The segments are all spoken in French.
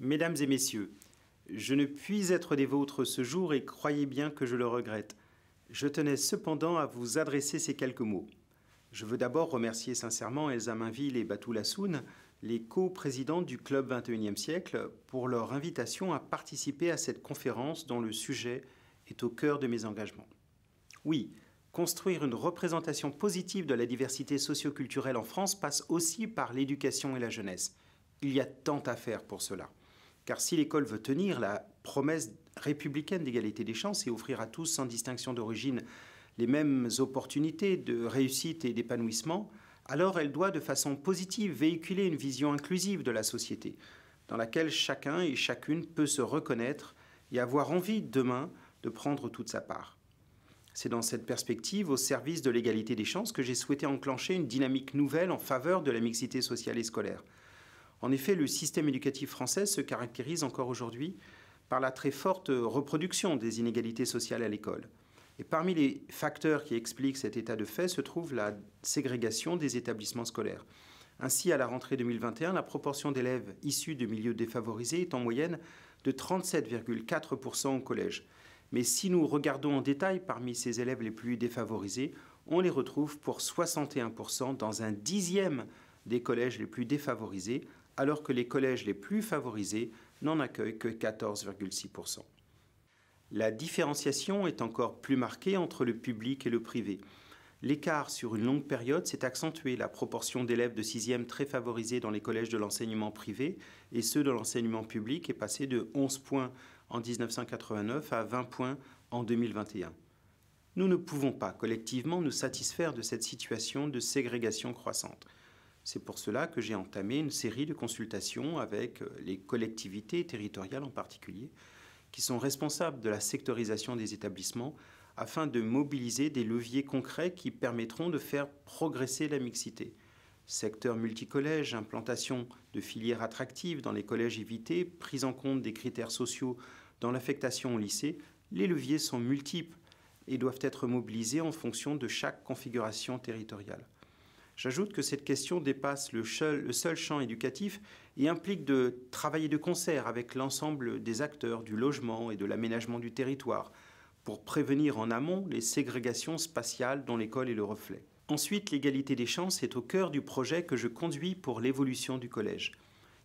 Mesdames et messieurs, je ne puis être des vôtres ce jour et croyez bien que je le regrette. Je tenais cependant à vous adresser ces quelques mots. Je veux d'abord remercier sincèrement Elsa Mainville et Batou Lassoun, les co-présidentes du Club 21e siècle, pour leur invitation à participer à cette conférence dont le sujet est au cœur de mes engagements. Oui, construire une représentation positive de la diversité socio-culturelle en France passe aussi par l'éducation et la jeunesse. Il y a tant à faire pour cela. Car si l'école veut tenir la promesse républicaine d'égalité des chances et offrir à tous, sans distinction d'origine, les mêmes opportunités de réussite et d'épanouissement, alors elle doit de façon positive véhiculer une vision inclusive de la société, dans laquelle chacun et chacune peut se reconnaître et avoir envie demain de prendre toute sa part. C'est dans cette perspective, au service de l'égalité des chances, que j'ai souhaité enclencher une dynamique nouvelle en faveur de la mixité sociale et scolaire. En effet, le système éducatif français se caractérise encore aujourd'hui par la très forte reproduction des inégalités sociales à l'école. Et parmi les facteurs qui expliquent cet état de fait se trouve la ségrégation des établissements scolaires. Ainsi, à la rentrée 2021, la proportion d'élèves issus de milieux défavorisés est en moyenne de 37,4% au collège. Mais si nous regardons en détail parmi ces élèves les plus défavorisés, on les retrouve pour 61% dans un dixième des collèges les plus défavorisés, alors que les collèges les plus favorisés n'en accueillent que 14,6%. La différenciation est encore plus marquée entre le public et le privé. L'écart sur une longue période s'est accentué. La proportion d'élèves de 6e très favorisés dans les collèges de l'enseignement privé et ceux de l'enseignement public est passée de 11 points en 1989 à 20 points en 2021. Nous ne pouvons pas collectivement nous satisfaire de cette situation de ségrégation croissante. C'est pour cela que j'ai entamé une série de consultations avec les collectivités territoriales en particulier, qui sont responsables de la sectorisation des établissements, afin de mobiliser des leviers concrets qui permettront de faire progresser la mixité. Secteur multicollège, implantation de filières attractives dans les collèges évités, prise en compte des critères sociaux dans l'affectation au lycée, les leviers sont multiples et doivent être mobilisés en fonction de chaque configuration territoriale. J'ajoute que cette question dépasse le seul champ éducatif et implique de travailler de concert avec l'ensemble des acteurs du logement et de l'aménagement du territoire pour prévenir en amont les ségrégations spatiales dont l'école est le reflet. Ensuite, l'égalité des chances est au cœur du projet que je conduis pour l'évolution du collège.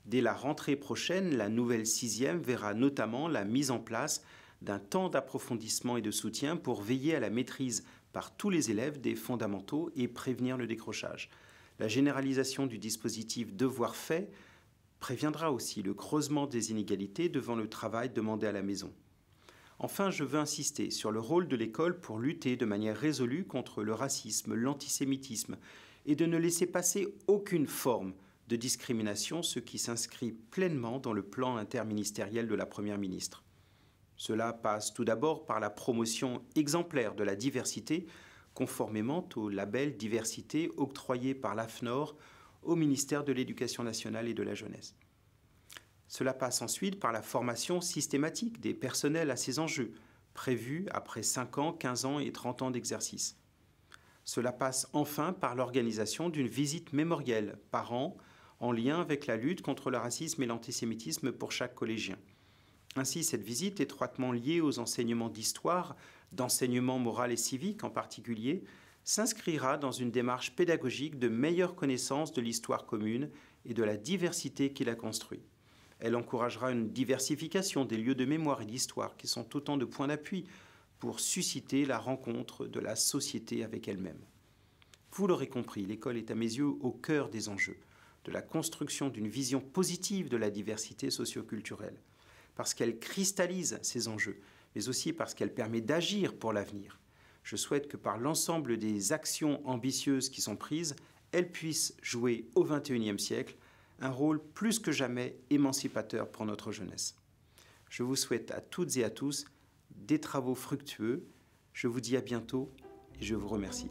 Dès la rentrée prochaine, la nouvelle 6e verra notamment la mise en place d'un temps d'approfondissement et de soutien pour veiller à la maîtrise par tous les élèves des fondamentaux et prévenir le décrochage. La généralisation du dispositif Devoirs faits préviendra aussi le creusement des inégalités devant le travail demandé à la maison. Enfin, je veux insister sur le rôle de l'école pour lutter de manière résolue contre le racisme, l'antisémitisme et de ne laisser passer aucune forme de discrimination, ce qui s'inscrit pleinement dans le plan interministériel de la Première ministre. Cela passe tout d'abord par la promotion exemplaire de la diversité, conformément au label diversité octroyé par l'AFNOR au ministère de l'Éducation nationale et de la jeunesse. Cela passe ensuite par la formation systématique des personnels à ces enjeux, prévus après 5 ans, 15 ans et 30 ans d'exercice. Cela passe enfin par l'organisation d'une visite mémorielle par an en lien avec la lutte contre le racisme et l'antisémitisme pour chaque collégien. Ainsi, cette visite, étroitement liée aux enseignements d'histoire, d'enseignement moral et civique en particulier, s'inscrira dans une démarche pédagogique de meilleure connaissance de l'histoire commune et de la diversité qui la construit. Elle encouragera une diversification des lieux de mémoire et d'histoire qui sont autant de points d'appui pour susciter la rencontre de la société avec elle-même. Vous l'aurez compris, l'école est à mes yeux au cœur des enjeux, de la construction d'une vision positive de la diversité socio-culturelle, parce qu'elle cristallise ces enjeux, mais aussi parce qu'elle permet d'agir pour l'avenir. Je souhaite que par l'ensemble des actions ambitieuses qui sont prises, elles puissent jouer au XXIe siècle un rôle plus que jamais émancipateur pour notre jeunesse. Je vous souhaite à toutes et à tous des travaux fructueux. Je vous dis à bientôt et je vous remercie.